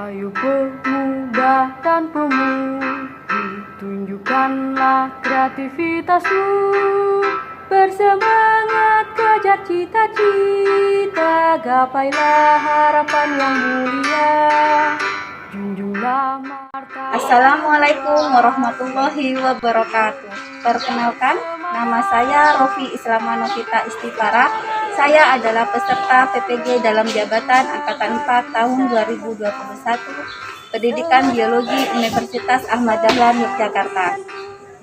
Ayo pemuda dan pemudi, tunjukkanlah kreativitasmu. Bersemangat kejar cita-cita, gapailah harapan yang mulia. Junjunglah martabat. Assalamualaikum warahmatullahi wabarakatuh. Perkenalkan, nama saya Rofi Islama Novita Istifara. Saya adalah peserta PPG dalam jabatan Angkatan 4 tahun 2021, Pendidikan Biologi Universitas Ahmad Dahlan Yogyakarta.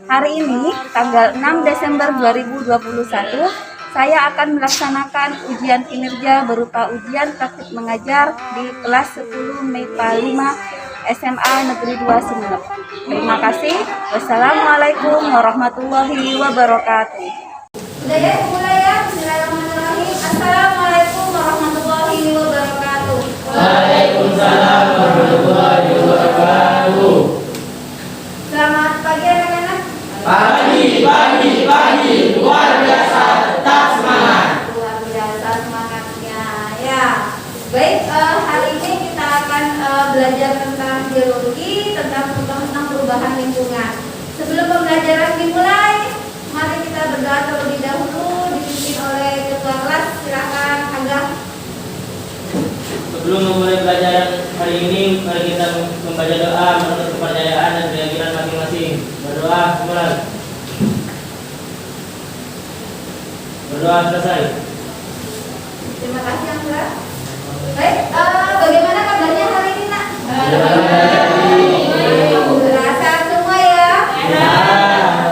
Hari ini, tanggal 6 Desember 2021, saya akan melaksanakan ujian kinerja berupa ujian praktik mengajar di kelas 10 MIPA 5 SMA Negeri 2 Sumeneb. Terima kasih. Wassalamualaikum warahmatullahi wabarakatuh. Udah ya, mulai ya. Bismillahirrahmanirrahim. Assalamualaikum warahmatullahi wabarakatuh. Waalaikumsalam warahmatullahi wabarakatuh. Selamat pagi anak-anak. Pagi, luar biasa, tetap semangat. Luar biasa semangatnya. Ya, baik. Hari ini kita akan belajar tentang geologi, tentang perubahan lingkungan. Sebelum pembelajaran dimulai, mari kita berdoa terlebih dahulu, dipimpin oleh ketua kelas. Silakan Agah. Sebelum memulai pelajaran hari ini, mari kita membaca doa menurut kepercayaan dan keyakinan masing-masing. Berdoa, mulai. Berdoa selesai. Terima kasih Angga. Baik, bagaimana kabarnya hari ini nak? Sehat semua ya?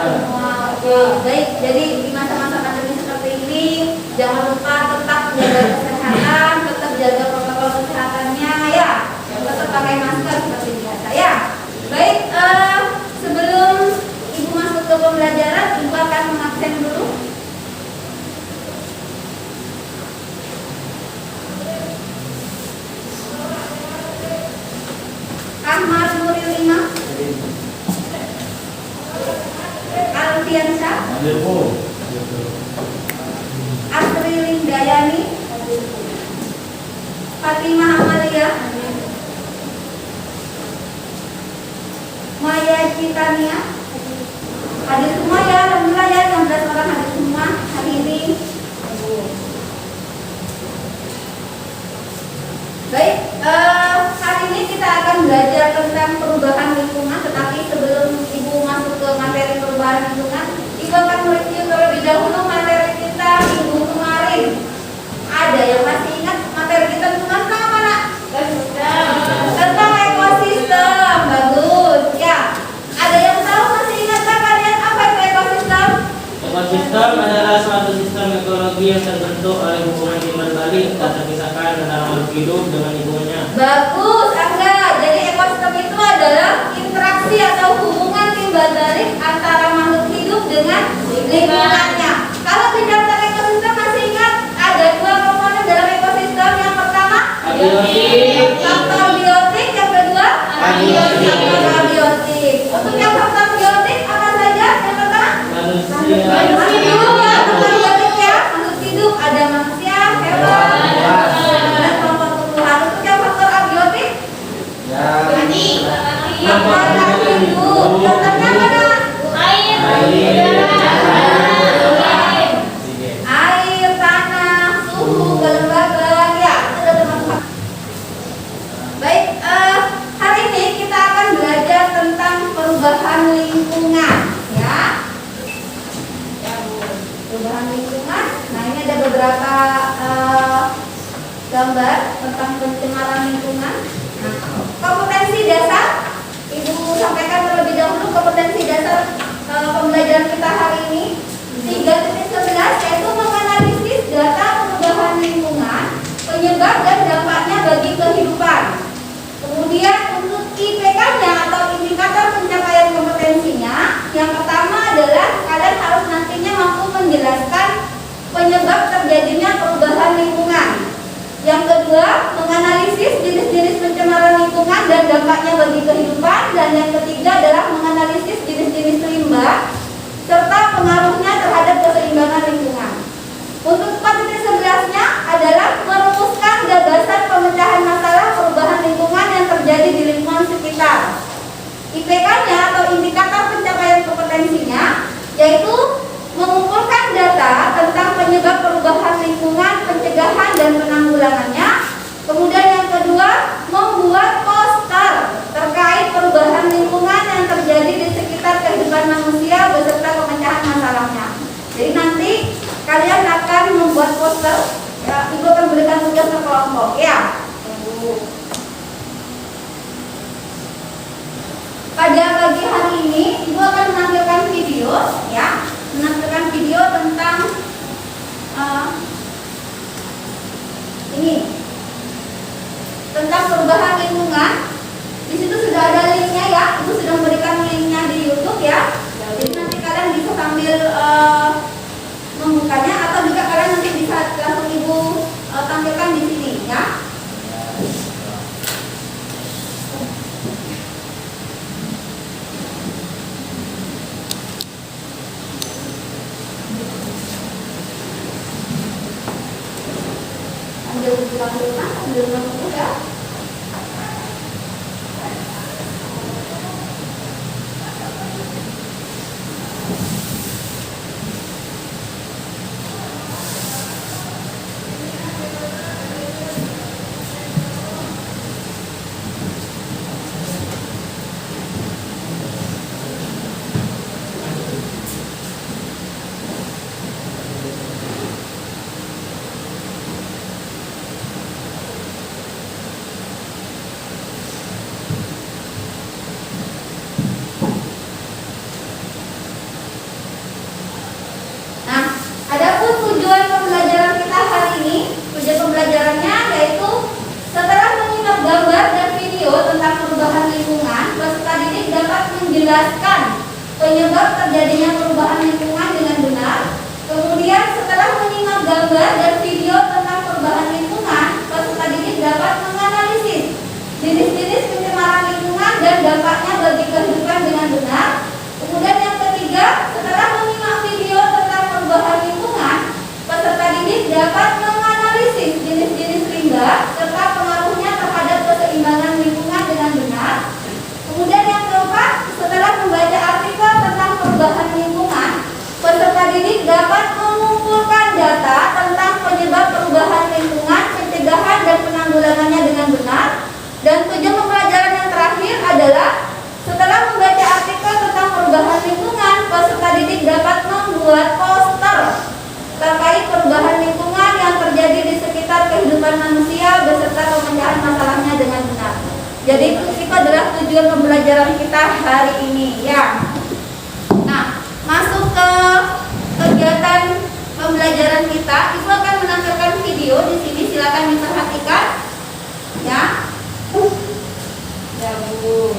Semua, oke. Baik, jadi di masa-masa pandemi seperti ini, jangan lupa tetap jaga kesehatan, tetap jaga protokol kesehatannya ya. Tetap pakai masker seperti biasa ya. Baik, sebelum Ibu masuk ke pembelajaran, Ibu akan mengabsen dulu. Ahmad Nurilima, Alfiansyah, Asri Lindayani, Fatimah Amalia, Maya Citania. Hadir semua ya, alhamdulillah ya, 16 orang hadir semua hari ini. Baik, hari ini kita akan belajar tentang perubahan lingkungan. Tetapi sebelum Ibu masuk ke materi perubahan lingkungan, Ibu akan mereview terlebih dahulu materi kita minggu kemarin. Ada yang masih ingat materi kita tentang apa nak? Tentang ekosistem. Bagus ya. Ada yang tahu masih ingat tak kalian apa itu ekosistem? Ekosistem adalah suatu sistem ekologi yang terbentuk oleh hubungan timbal balik tak terpisahkan antara makhluk hidup dengan lingkungannya. Bagus, Angga. Jadi ekosistem itu adalah interaksi atau hubungan timbal balik antara makhluk hidup dengan lingkungannya. Kalau bicara tentang ekosistem masih ingat ada dua komponen dalam ekosistem. Yang pertama Abiotik. faktor biotik, yang kedua Abiotik. abiotik. Untuk yang faktor biotik apa saja? Yang pertama Manusia. makhluk hidup ya, faktor biotik ya. Makhluk hidup ada manusia, hewan, dan kelompok tumbuhan. Untuk yang faktor abiotik makanan hidup. Contohnya mana? Air, tanah, suhu, kelembaban. Ya, sudah teman-teman. Baik, hari ini kita akan belajar tentang perubahan lingkungan. Ya, perubahan lingkungan. Nah, ini ada beberapa gambar tentang pencemaran lingkungan. Nah, kompetensi dasar, Ibu sampaikan terlebih dahulu kompetensi dasar pembelajaran kita hari ini 3.11, yaitu menganalisis data perubahan lingkungan, penyebab dan dampaknya bagi kehidupan. Kemudian untuk IPK-nya atau indikator pencapaian kompetensinya, yang pertama adalah kalian harus nantinya mampu menjelaskan penyebab terjadinya perubahan lingkungan. Yang kedua, menganalisis jenis-jenis pencemaran lingkungan dan dampaknya bagi kehidupan. Dan yang ketiga adalah menganalisis jenis-jenis limbah serta pengaruhnya terhadap keseimbangan lingkungan. Untuk 4.11-nya adalah merumuskan gagasan pemecahan masalah perubahan lingkungan yang terjadi IPK-nya atau indikator pencapaian kompetensinya yaitu mengumpulkan data tentang penyebab perubahan lingkungan, pencegahan dan penanggulangannya. Kemudian yang kedua, membuat poster terkait perubahan lingkungan yang terjadi di sekitar kehidupan manusia beserta pemecahan masalahnya. Jadi nanti kalian akan membuat poster, ya, Ibu akan berikan tugas ke kelompok, ya. Pada pagi hari ini, Ibu akan menampilkan video, ya, menampilkan video tentang ini, tentang perubahan lingkungan. Di situ sudah ada linknya, ya, Ibu sudah memberikan linknya di YouTube, ya. Jadi nanti kalian bisa sambil membukanya atau juga kalian nanti bisa langsung Ibu tampilkan di sini, ya. Sambil tampilkan, sambil menunggu, ya. Adapun tujuan pembelajaran kita hari ini, tujuan pembelajarannya yaitu setelah menyimak gambar dan video tentang perubahan lingkungan, peserta didik dapat menjelaskan penyebab terjadinya perubahan lingkungan dengan benar. Kemudian setelah menyimak gambar dan video tentang perubahan lingkungan, peserta didik dapat menganalisis jenis-jenis pencemaran lingkungan dan dampaknya bagi kehidupan dengan benar. Kemudian yang ketiga, setelah menyimak video tentang perubahan lingkungan, peserta didik dapat menganalisis jenis-jenis limbah serta pengaruhnya terhadap keseimbangan lingkungan dengan benar. Kemudian yang keempat, setelah membaca artikel tentang perubahan lingkungan, peserta didik dapat mengumpulkan data tentang penyebab perubahan lingkungan, pencegahan dan penanggulangannya dengan benar. Dan tujuan pembelajaran yang terakhir adalah setelah membaca artikel tentang perubahan lingkungan, peserta didik dapat membuat poster terkait perubahan lingkungan yang terjadi di sekitar kehidupan manusia beserta pemecahan masalahnya dengan benar. Jadi itu adalah tujuan pembelajaran kita hari ini, ya. Nah, masuk ke kegiatan pembelajaran kita, Ibu akan menampilkan video di sini. Silakan diperhatikan, ya. Ya, Bu.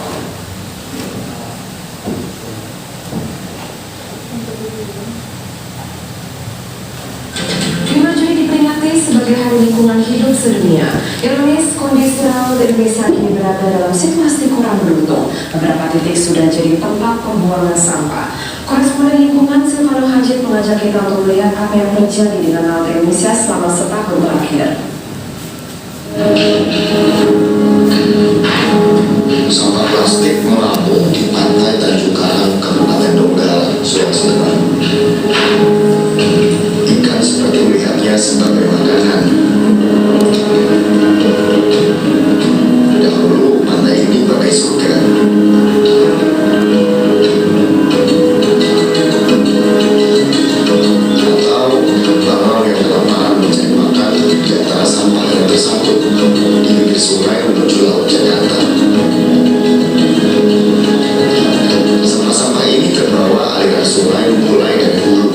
Juni diperingati sebagai Hari Lingkungan Hidup Sedunia. Ironis, kondisi laut Indonesia kini berada dalam situasi kurang beruntung. Beberapa titik sudah jadi tempat pembuangan sampah. Koresponden lingkungan Silvano Hajid mengajak kita untuk melihat apa yang terjadi di laut Indonesia selama setahun terakhir. Sampah plastik merampung di pantai Tanjung Karang, Kabupaten Donggala, Sulawesi Tengah. Ikan seperti melihatnya sebagai makanan. Dahulu pantai ini bagai surga. Atau bangau yang kelaparan mencari makan di antara sampah yang tersangkut di pinggir sungai menuju laut Jakarta. Sampah-sampah ini terbawa aliran sungai mulai dari hulu.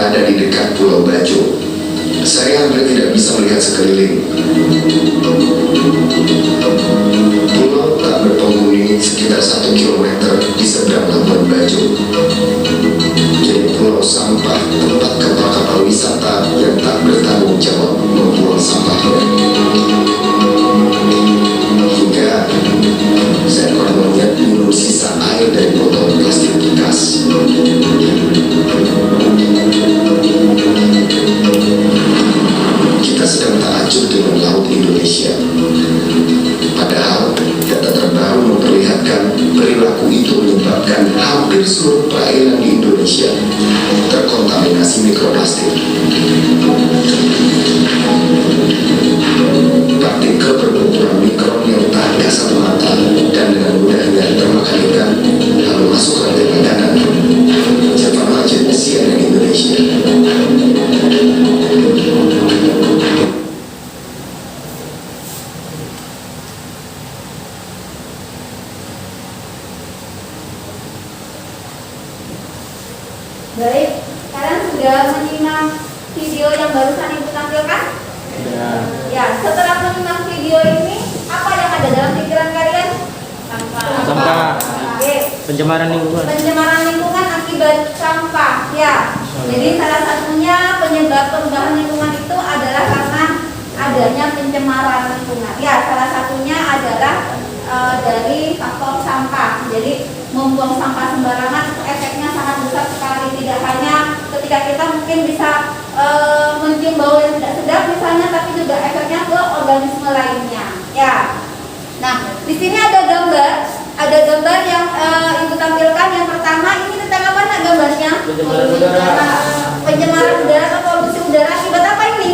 berada di dekat Pulau Bajo. Saya hampir tidak bisa melihat sekeliling. Pulau tak berpenghuni sekitar 1 kilometer di seberang Labuan Bajo. Jadi pulau sampah, tempat kapal-kapal wisata yang tak bertanggung jawab membuang sampahnya. Hingga seekor monyet minum sisa air dari botol plastik bekas. Kita sedang takjub dengan laut Indonesia. Padahal data terbaru memperlihatkan perilaku itu menyebabkan hampir seluruh perairan di Indonesia terkontaminasi mikroplastik. Partikel berukuran mikron yang tak kasat mata dan dengan mudahnya termakan ikan lalu masuk rantai makanan. Java Majid, CNN Indonesia. Baik, kalian sudah menyimak video yang barusan Ibu tampilkan? Ya, setelah menyimak video ini, apa yang ada dalam pikiran kalian? Sampah. Oke. Pencemaran lingkungan. Pencemaran lingkungan akibat sampah. Ya. Jadi salah satunya penyebab perubahan lingkungan itu adalah karena adanya pencemaran lingkungan. Ya, salah satunya adalah dari faktor sampah. Jadi membuang sampah sembarangan itu efeknya sangat besar sekali. Tidak hanya ketika kita mungkin bisa mencium bau yang tidak sedap misalnya, tapi juga efeknya ke organisme lainnya. Ya. Nah, di sini ada gambar yang Ibu tampilkan. Yang pertama ini tentang apa nak gambarnya? Pencemaran udara. Pencemaran udara atau polusi udara akibat apa ini?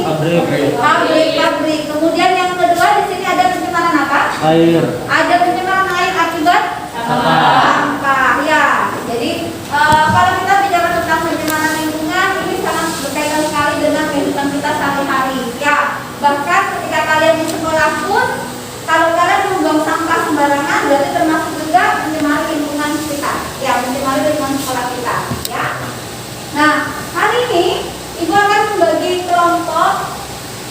Pabrik. Kemudian yang kedua di sini ada pencemaran apa? Air. Ada pencemaran air akibat sampah. Ya. Jadi kalau kita bicara tentang pencemaran lingkungan ini sangat berkaitan sekali dengan kehidupan kita sehari-hari. Ya. Bahkan ketika kalian di sekolah pun kalau kalian membuang sampah sembarangan berarti termasuk juga mencemari lingkungan kita. Ya, mencemari lingkungan sekolah kita. Ya. Nah, hari ini Ibu akan membagi kelompok.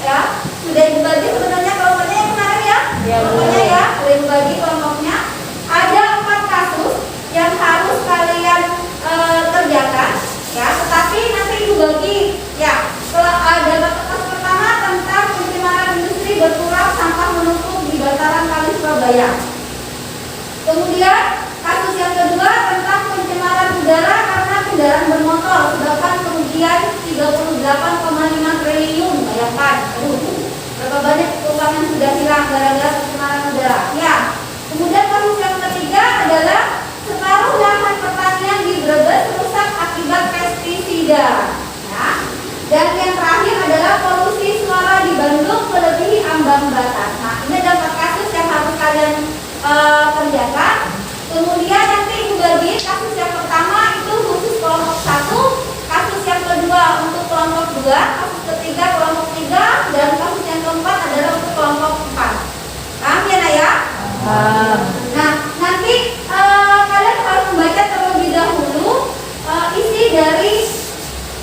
Ya, sudah Ibu bagi sebenarnya kelompoknya yang kemarin ya. Kelompoknya ya, sudah Ibu bagi kelompoknya. Ada 4 kasus yang harus kalian kerjakan. Ya, tetapi nanti Ibu bagi. Ya, ada kasus pertama tentang pencemaran industri berturap sampah menumpuk di bantaran Kali Surabaya. Kemudian kasus yang kedua tentang pencemaran udara karena kendaraan bermotor sebabkan kerugian 38,5 triliun. Bayangkan, berapa banyak uang yang sudah hilang gara-gara pencemaran udara. Ya. Kemudian kasus yang ketiga adalah separuh lahan pertanian di Brebes rusak akibat pestisida. Ya. Dan yang terakhir adalah polusi suara di Bandung melebihi ambang batas. Nah, ini ada 4 kasus yang harus kalian kerjakan. Kemudian nanti Ibu bagi kasus yang pertama itu khusus kelompok 1, kasus yang kedua untuk kelompok 2, kasus ketiga kelompok 3, dan kasus yang keempat adalah untuk kelompok 4. Paham ya Naya? Nah, nanti kalian harus membaca terlebih dahulu isi dari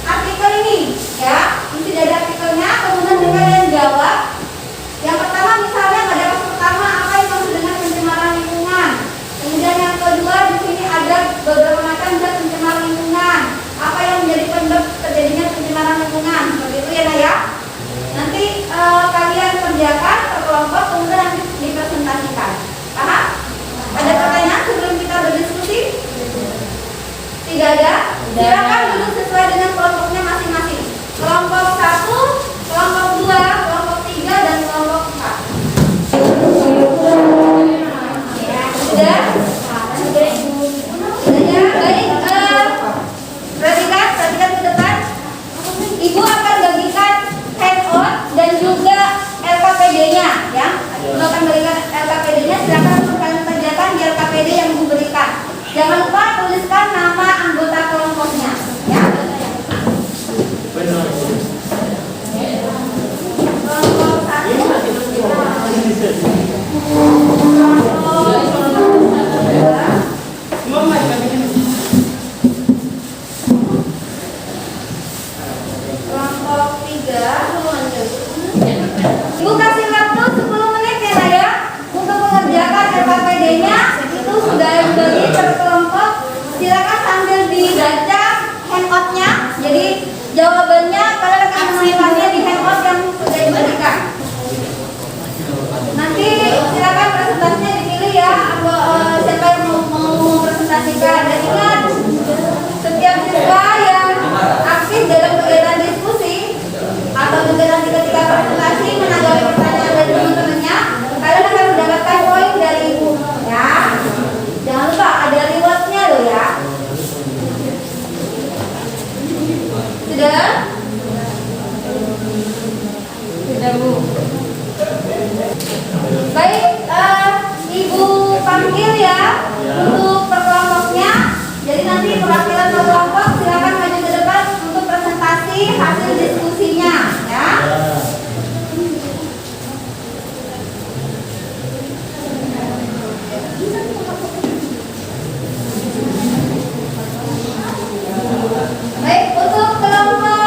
artikel ini, ya, isi dari artikelnya, kemudian kalian jawab. Yang pertama misalnya pada kasus pertama apa yang maksud dengan pencemaran lingkungan. Kemudian yang kedua di sini ada beberapa macam zat pencemar lingkungan. Apa yang menjadi penyebab terjadinya pencemaran lingkungan? Seperti itu ya Naya. Nanti kalian kerjakan per kelompok kemudian nanti dipresentasikan. Paham? Ada pertanyaan sebelum kita berdiskusi? Tidak ada? Silakan duduk sesuai dengan kelompoknya masing-masing. Kelompok 1, kelompok 2, kelompok 3, dan kelompok 4. Ya, sudah? Sudah Ibu. Sudah ya? Baik. Perhatikan ke depan. Ibu akan bagikan handout dan juga LKPD-nya, ya. Ibu akan berikan LKPD-nya. Silakan untuk kalian kerjakan di LKPD yang Ibu berikan. Jangan lupa tuliskan nama anggota kelompoknya, ya. Kelompok 1. Ya, dan ingat, setiap siswa yang aktif dalam kegiatan diskusi atau juga nanti ketika presentasi menanggapi pertanyaan dari teman-temannya, kalian akan mendapatkan poin dari ibu. Ya, jangan lupa ada rewardnya loh ya. Sudah? Sudah Bu. Baik, Ibu panggil ya untuk per kelompoknya. Jadi nanti perwakilan per kelompok silakan maju ke depan untuk presentasi hasil diskusinya ya. Baik, untuk kelompok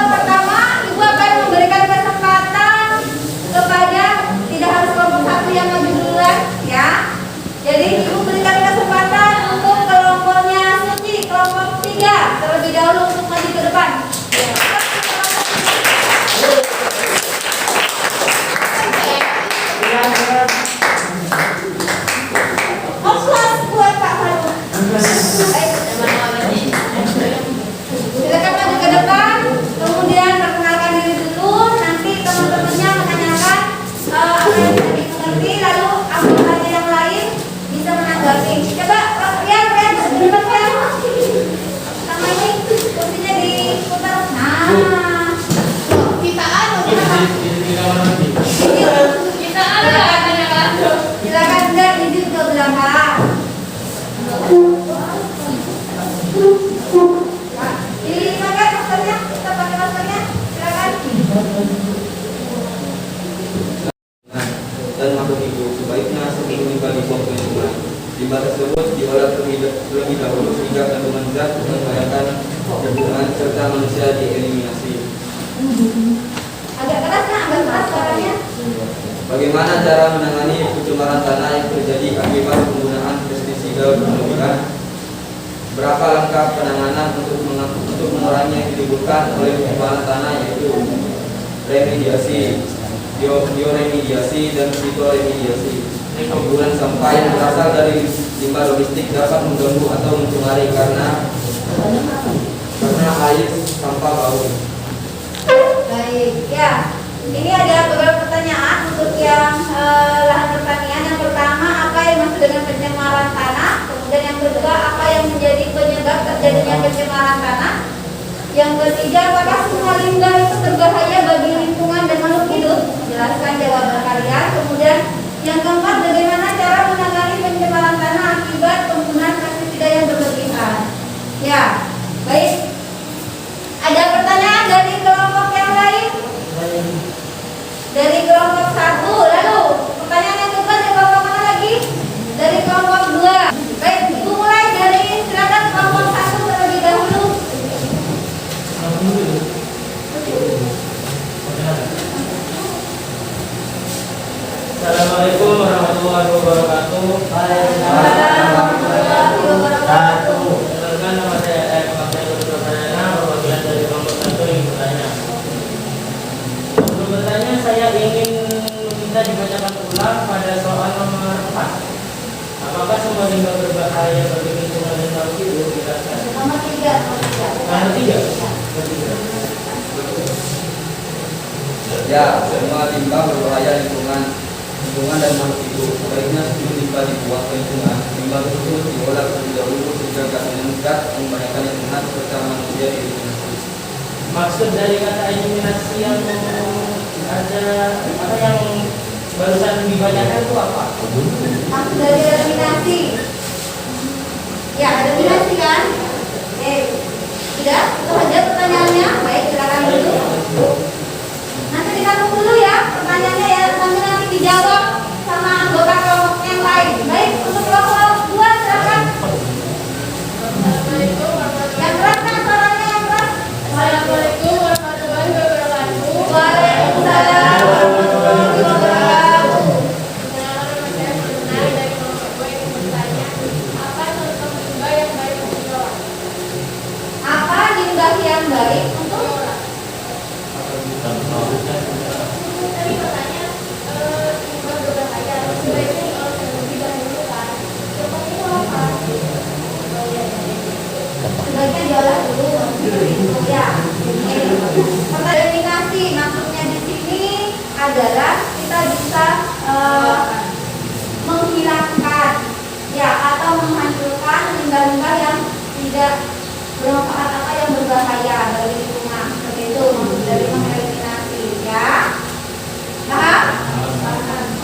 pertama, Ibu akan memberikan kesempatan kepada, tidak harus kelompok satu yang maju duluan ya. Jadi Ibu berikan kesempatan untuk kelompoknya Suci, kelompok 3 terlebih dahulu untuk maju ke depan. Oplas buat Pak Faru. Baik. Silakan maju ke depan, kemudian perkenalkan diri dulu, nanti teman-temannya menanyakan apa yang tidak dimengerti, lalu anggota yang lain bisa menanggapi. Coba Rian di depan Rian. Sama ini kursinya diputar. Nah, kita silakan enggak izin ke belakang. Ini pakai maskernya, kita pakai maskernya, silakan. Dan maksud ibu sebaiknya sebelum tiba di pom penjualan limbah tersebut diolah terlebih dahulu sehingga kandungan zat membahayakan lingkungan serta manusia dieliminasi. Agak keras kan, agak keras suaranya. Bagaimana cara menangani pencemaran tanah yang terjadi akibat penggunaan pestisida berlebihan? Berapa langkah penanganan untuk mengurangi yang ditimbulkan oleh pencemaran tanah, yaitu remediasi, bioremediasi, dan fitoremediasi. Penggunaan sampah yang berasal dari limbah domestik dapat mengganggu atau mencemari karena air sampah bau. Baik, ya. Ini ada beberapa pertanyaan untuk yang lahan pertanian. Yang pertama, apa yang maksud dengan pencemaran tanah? Kemudian yang kedua, apa yang menjadi penyebab terjadinya pencemaran tanah? Yang ketiga, apakah semua limbah itu berbahaya bagi lingkungan dan makhluk hidup? Jelaskan jawaban kalian. Kemudian yang keempat, bagaimana cara menangani pencemaran tanah akibat penggunaan pestisida yang berlebihan? Ya, baik. Ada pertanyaan dari kelompok yang lain? Dari kelompok 1, lalu pertanyaan yang kedua dari kelompok mana lagi? Dari kelompok 2. Baik, Ibu mulai dari silakan kelompok 1 terlebih dahulu. Assalamualaikum warahmatullahi wabarakatuh. Perkenalkan, nama saya Dr. Pradana, perwakilan dari kelompok 1 yang bertanya. Sebelum bertanya, saya ingin meminta dibacakan ulang pada soal nomor 4. Apakah semua limbah berbahaya bagi lingkungan dan makhluk hidup? Jelaskan. Nomor 3. Nomor 3. Ya, semua limbah berbahaya lingkungan dan makhluk hidup. Sebaiknya sebelum limbah dibuang ke lingkungan, limbah tersebut diolah terlebih dahulu sehingga kandungan zat membahayakan lingkungan serta manusia dieliminasi. Maksud dari kata eliminasi yang ada apa yang barusan dibacakan itu apa? Maksud dari eliminasi. Ya, eliminasi kan? Sudah? Itu saja pertanyaannya. Baik, silakan dulu. Nanti ditaruh dulu ya pertanyaannya ya, sambil nanti dijawab sama anggota kelompok yang lain. Baik, untuk kelompok 2 silakan. Yang keras kan suaranya, yang keras. Assalamualaikum warahmatullahi wabarakatuh. Waalaikumsalam warahmatullahi wabarakatuh. Dari kelompok gue yang bertanya, apa contoh limbah yang baik untuk diolah? Apa limbah yang baik untuk kita bisa menghilangkan ya atau menghancurkan limbah-limbah yang tidak bermanfaat atau yang berbahaya bagi lingkungan. Seperti itu maksud dari mengeliminasi ya. Paham?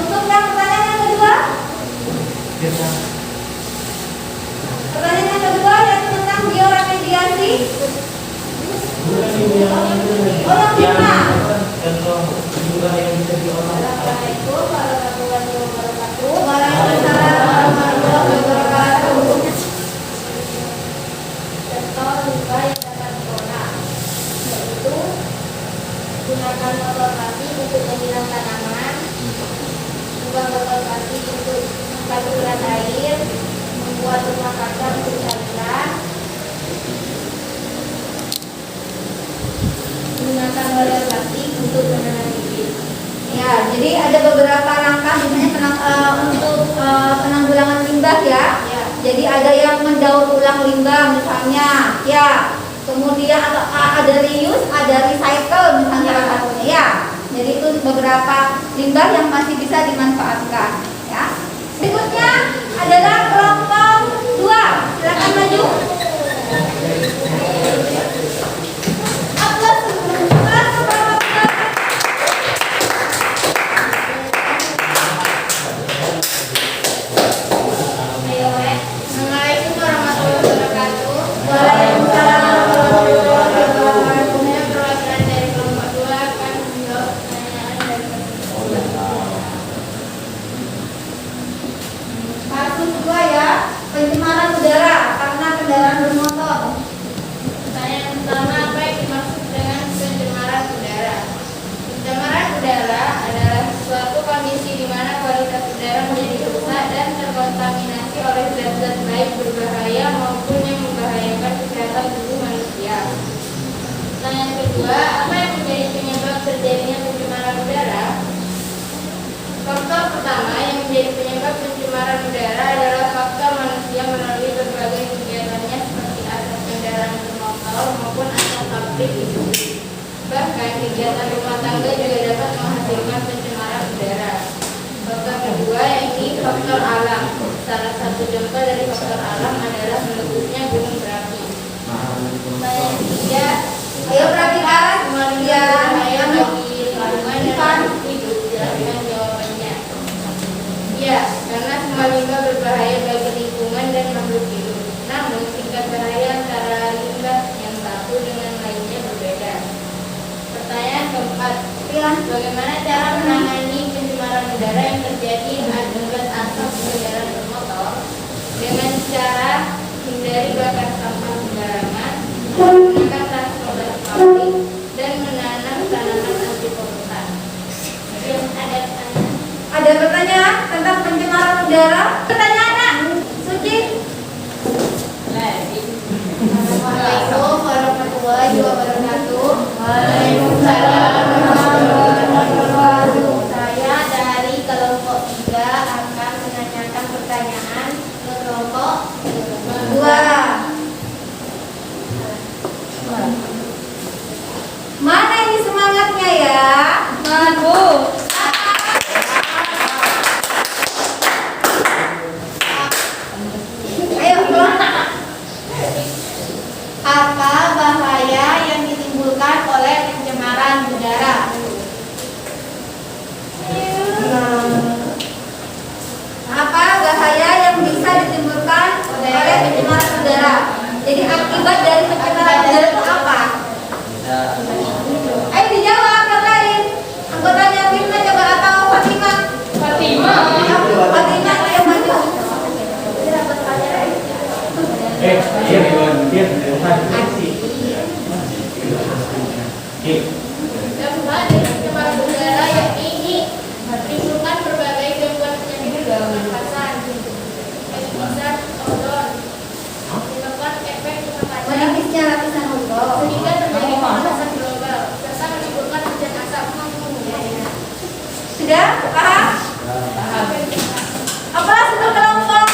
Untuk yang pertanyaan yang kedua, pertanyaan yang kedua yaitu tentang georemediasi. Orang lima. Assalamualaikum warahmatullahi wabarakatuh. Waalaikumsalam warahmatullahi wabarakatuh. Contoh limbah yang dapat diolah yaitu gunakan botol plastik untuk menyiram tanaman, buang botol plastik untuk saluran air, membuat rumah kaca untuk saluran, menggunakan wadah plastik untuk menanam bibit. Ya, jadi ada beberapa langkah misalnya untuk penanggulangan limbah ya. Jadi ada yang mendaur ulang limbah misalnya, ya. Kemudian ada reuse, ada recycle misalnya salah satunya ya. Jadi itu beberapa limbah yang masih bisa dimanfaatkan ya. Berikutnya adalah kelompok 2. Silakan maju. Assalamualaikum warahmatullahi wabarakatuh. Waalaikumsalam warahmatullahi wabarakatuh. Saya perwakilan dari kelompok 2 akan menjawab pertanyaan dari Kasus 2 ya, pencemaran udara karena kendaraan bermotor. pertanyaan pertama, apa yang dimaksud dengan pencemaran udara? Pencemaran udara adalah suatu kondisi di mana kualitas udara menjadi rusak dan terkontaminasi oleh zat-zat baik berbahaya maupun yang membahayakan kesehatan tubuh manusia. Pertanyaan kedua, apa yang menjadi penyebab terjadinya pencemaran udara? Faktor pertama yang menjadi penyebab pencemaran udara adalah faktor manusia melalui berbagai kegiatannya seperti asap kendaraan bermotor maupun asap pabrik industri. Bahkan kegiatan rumah tangga juga dapat menghasilkan pencemaran udara. Faktor kedua yaitu faktor alam. Salah satu contoh dari faktor alam adalah meledusnya gunung berapi. Pertanyaan ketiga, Ayo perhatikan manusia ya, berbahaya bagi lingkungan dan hidup. Jelaskan jawabannya. Ya, karena semua limbah berbahaya bagi lingkungan dan makhluk hidup. Namun tingkat bahaya antara limbah yang satu dengan lainnya berbeda. Pertanyaan keempat, bagaimana cara menangani pencemaran udara yang terjadi akibat asap kendaraan bermotor? Dengan cara hindari bakar sampah sembarangan, menggunakan transportasi publik, dan menanam tanaman anti polutan. Ada pertanyaan? Ada pertanyaan tentang pencemaran udara? Pertanyaan Nak Suci. Assalamualaikum warahmatullahi wabarakatuh. Waalaikumsalam warahmatullahi wabarakatuh. Saya dari kelompok 3 akan menanyakan pertanyaan ke kelompok 2. Mana ini semangatnya ya? Semangat Bu. Ayo kelompok. Apa bahaya yang ditimbulkan oleh pencemaran udara? Apa bahaya yang bisa ditimbulkan oleh pencemaran udara? Jadi akibat dari pencemaran udara itu apa? Ayo dijawab yang lain. Anggotanya Firna coba atau Fatimah? Fatimah yang maju. Dampak dari pencemaran udara yang ini menimbulkan berbagai gangguan penyakit pernafasan, lapisan ozon, menyebabkan efek rumah kaca Menipisnya lapisan ozon. sehingga terjadi pemanasan global serta menimbulkan hujan asap. Sudah paham? Apalah satu kelompok.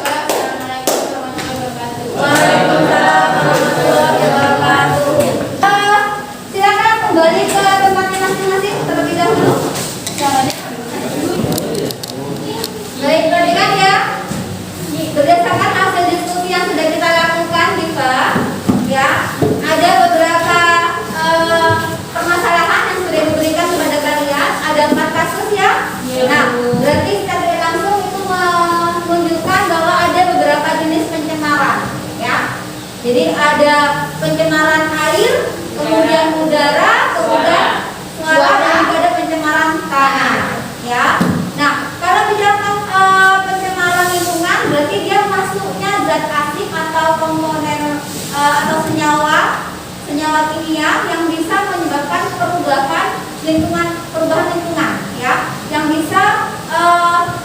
Assalamualaikum warahmatullahi wabarakatuh. Waalaikumsalam warahmatullahi wabarakatuh. ada pencemaran air, kemudian udara, kemudian suara, dan juga ada pencemaran tanah. Ya. Nah, kalau bicara pencemaran lingkungan, berarti dia masuknya zat asing atau komponen atau senyawa kimia yang bisa menyebabkan perubahan lingkungan, ya, yang bisa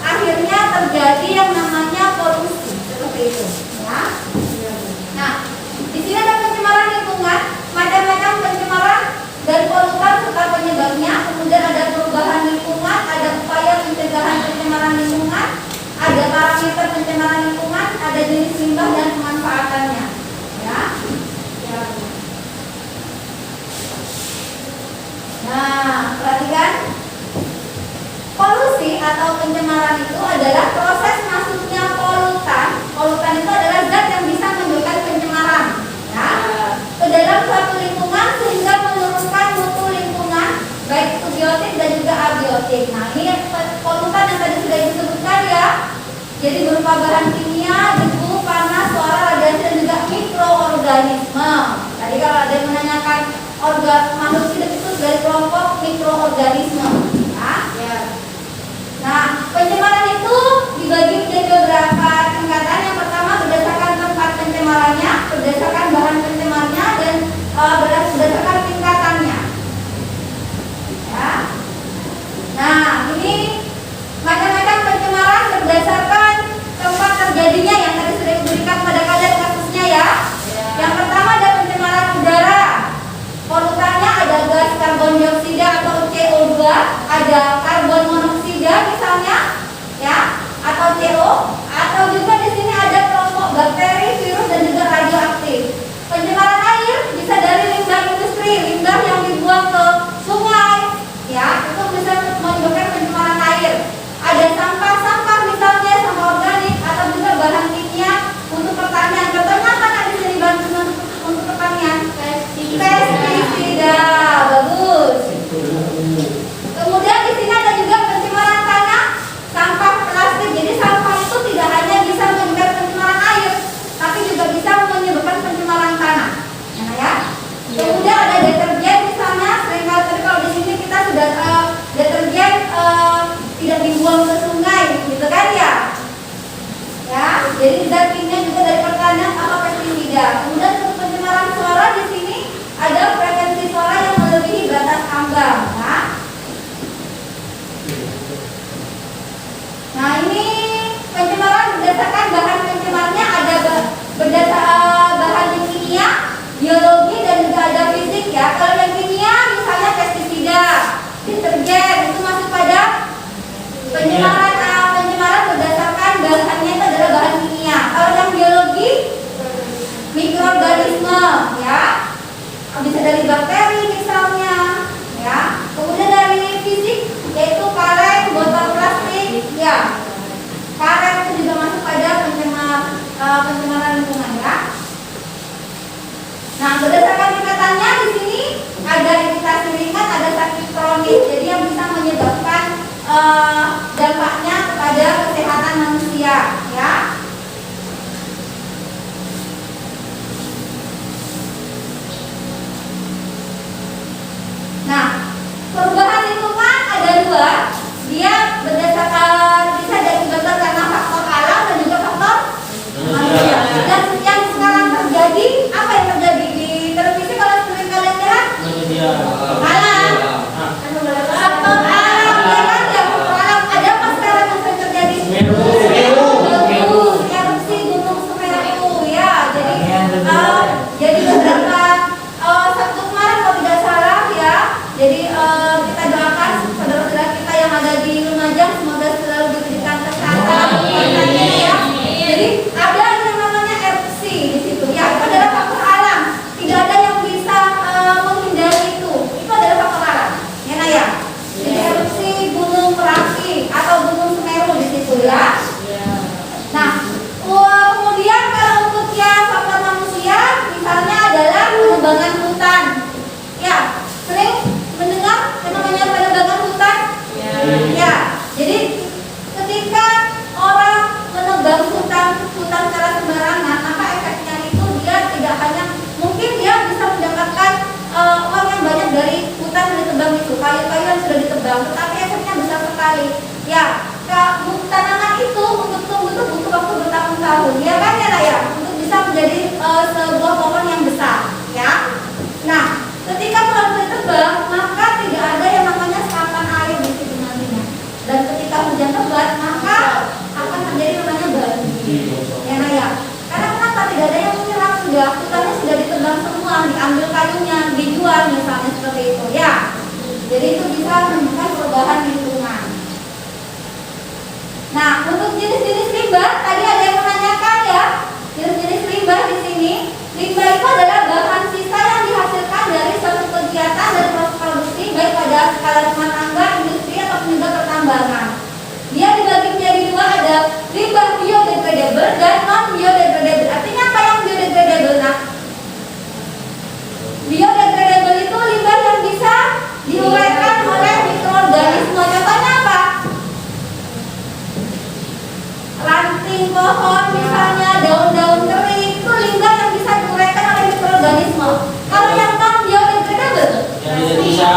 akhirnya terjadi yang namanya polusi seperti itu. Ya. Nah, di sini ada pencemaran lingkungan, macam-macam pencemaran dari polutan serta penyebabnya, kemudian ada perubahan lingkungan, ada upaya pencegahan pencemaran lingkungan, ada parameter pencemaran lingkungan, ada jenis limbah dan pemanfaatannya. Ya. Nah, perhatikan, polusi atau pencemaran itu adalah proses masuknya polutan. Polutan itu adalah zat yang bisa menyebabkan pencemaran, ya, ke dalam suatu lingkungan sehingga menurunkan mutu lingkungan, baik itu biotik dan juga abiotik. Nah, ini polutan yang tadi sudah disebutkan ya. Jadi berupa bahan kimia, debu, panas, suara, radiasi dan juga mikroorganisme. Tadi kalau ada yang menanyakan makhluk hidup itu dari kelompok mikroorganisme. Ya. Nah, pencemaran itu dibagi menjadi beberapa tingkatan. Yang pertama berdasarkan tempat pencemarannya, berdasarkan bahan pencemarnya, dan berdasarkan tingkatannya. Ya. Nah, ini macam-macam pencemaran berdasarkan tempat terjadinya yang tadi sudah diberikan pada kalian kasusnya ya. Yang pertama ada pencemaran udara. Polutannya ada gas karbon dioksida atau CO2, ada karbon monoksida misalnya, ya, atau CO, atau juga di sini ada kelompok bakteri, virus dan juga radioaktif. Pencemaran air bisa dari limbah industri, limbah yang dibuang ke sungai, ya, itu bisa menyebabkan pencemaran air. Ada sampah-sampah misalnya, sampah organik atau juga bahan kimia untuk pertanian. Contohnya apa tadi dari bahan untuk pertanian? Pestisida, bagus. Kemudian di sini ada juga pencemaran tanah, sampah plastik. Jadi sampah itu tidak hanya bisa menyebabkan pencemaran air, tapi juga bisa menyebabkan pencemaran tanah. Nah, ya. Kemudian ada deterjen misalnya, seringkali kalau di sini kita sudah deterjen tidak dibuang ke sungai, gitu kan ya? Ya, jadi zat kimia juga dari pertanian atau pestisida. Kemudian untuk pencemaran suara di sini ada frekuensi suara yang melebihi batas ambang. Nah, ini pencemaran berdasarkan bahan pencemarnya, ada berdasarkan bahan kimia, biologi dan juga ada fisik ya. Kalau yang kimia misalnya pestisida, deterjen itu masuk pada pencemaran berdasarkan bahannya itu adalah bahan kimia. Kalau yang biologi, mikroorganisme ya, bisa dari bakteri misalnya ya. Kemudian dari fisik yaitu kaleng, botol plastik ya. Karet itu juga masuk pada pencemaran lingkungan ya. Nah, berdasarkan tingkatannya di sini ada iritasi ringan, ada sakit kronis. Jadi yang bisa menyebabkan dampaknya kepada kesehatan manusia ya. Nah, perubahan lingkungan ada dua. Dia berdasarkan bisa diakibatkan karena faktor alam dan juga faktor manusia. Dan yang sekarang terjadi, apa yang terjadi di televisi kalau sering kalian lihat? Alam. Faktor alam, ya kan? Ya, faktor alam. Ada apa sekarang yang sering terjadi? Erupsi Gunung Semeru ya. Jadi beberapa Sabtu kemarin kalau tidak salah ya. Jadi kita doakan saudara-saudara kita yang ada di Lumajang semoga selalu diberikan kesehatan ya. Jadi ada yang namanya erupsi di situ ya. Itu adalah faktor alam. Tidak ada yang bisa menghindari itu. Itu adalah faktor alam. Ya, nah ya. Jadi erupsi Gunung Merapi atau Gunung Semeru di situ ya. Nah, kemudian kalau untuk yang faktor manusia misalnya adalah penebangan hutan. Ya, sering mendengar ambil kayunya, dijual misalnya seperti itu ya. Jadi itu bisa menunjukkan perubahan lingkungan. Nah, untuk jenis-jenis limbah tadi ada yang menanyakan ya. Jenis-jenis limbah di sini, limbah itu adalah bahan sisa yang dihasilkan dari suatu kegiatan dan proses produksi baik pada skala rumah tangga, industri ataupun juga pertambangan. Dia dibagi menjadi dua, ada limbah biodegradable dan non biodegradable. Artinya apa yang biodegradable? Nah, biodegradable itu limbah yang bisa diuraikan oleh mikroorganisme. Contohnya apa? Ranting pohon misalnya, daun-daun kering, itu limbah yang bisa diuraikan oleh mikroorganisme. Kalau yang non biodegradable, Yang tidak bisa.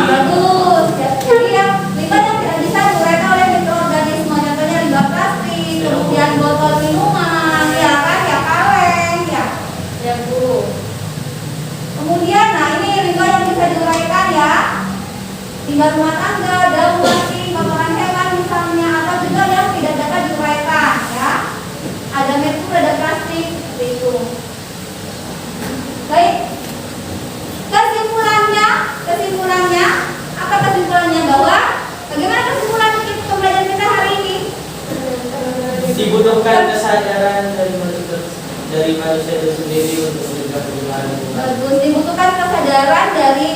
bagus. Jadi yang limbah yang tidak bisa diuraikan oleh mikroorganisme, contohnya limbah plastik, kemudian botol minuman, ya kan, ya kaleng, ya Bu. Kemudian, nah ini limbah yang bisa diuraikan ya, limbah rumah tangga, daun plastik, kotoran hewan misalnya, atau juga yang tidak dapat diuraikan ya. Ada merkur, ada plastik, seperti itu. Baik. Kesimpulannya, apa kesimpulannya bahwa bagaimana kesimpulan pembelajaran kita hari ini? Dibutuhkan kesadaran dari manusia itu sendiri untuk mencegah perubahan lingkungan. Bagus, dibutuhkan kesadaran dari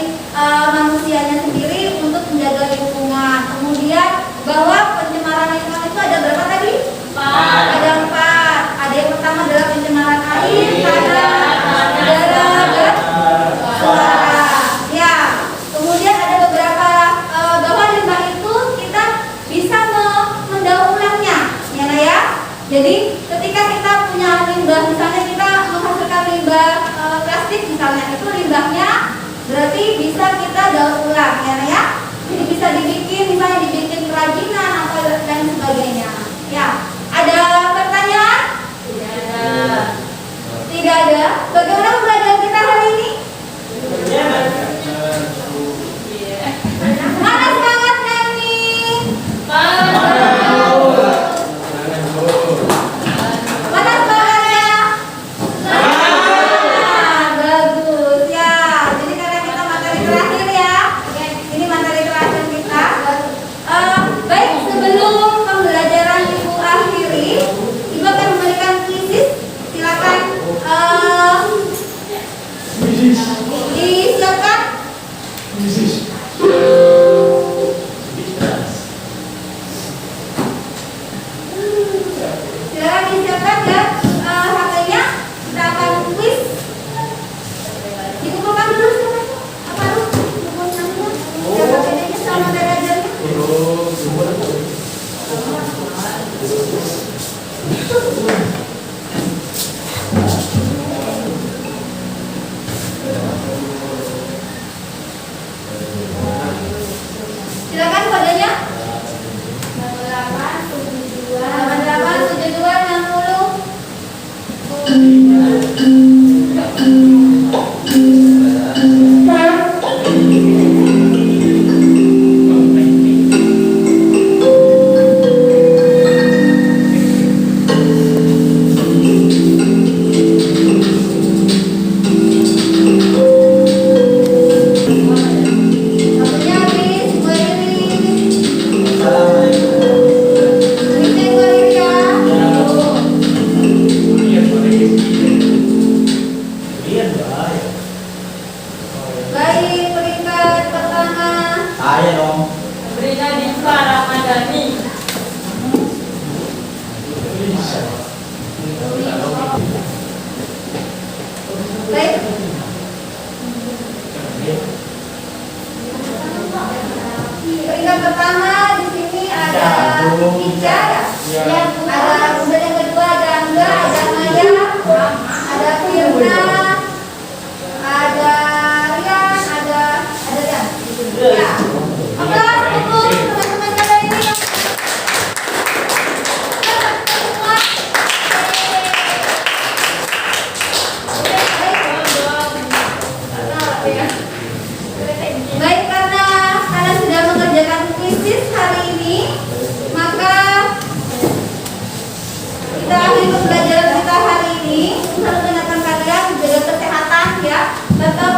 manusianya sendiri untuk menjaga lingkungan. Kemudian bahwa pencemaran lingkungan itu ada berapa tadi? 4. Ada 4. Ada yang pertama adalah pencemaran air, tanah, udara, dan suara. Ya. Kemudian ada beberapa bahwa limbah itu kita bisa mendaur ulangnya, ya Nah ya. Jadi ketika kita punya limbah, misalnya kita menghasilkan limbah plastik misalnya, itu limbahnya berarti bisa kita daur ulang, ya Nah ya. Jadi bisa dibikin, misalnya dibikin kerajinan atau dan sebagainya. Ya. Ada pertanyaan? Tidak ada. Tidak ada. Bagaimana pembelajaran kita hari ini? Mana semangatnya nih? Mana semangatnya? Bagus ya. Jadi karena kita materi terakhir ya. Ini materi terakhir kita. Baik, sebelum pembelajaran Ibu akhiri, Ibu akan memberikan kuisis. Silakan disiapkan. Silakan disiapkan ya HP-nya. Kita akan kuis. Dikumpulkan dulu silakan. Apa harus kumpulkan dulu? Siapa bedanya sama belajarnya? Silakan kodenya. 887260. Tetap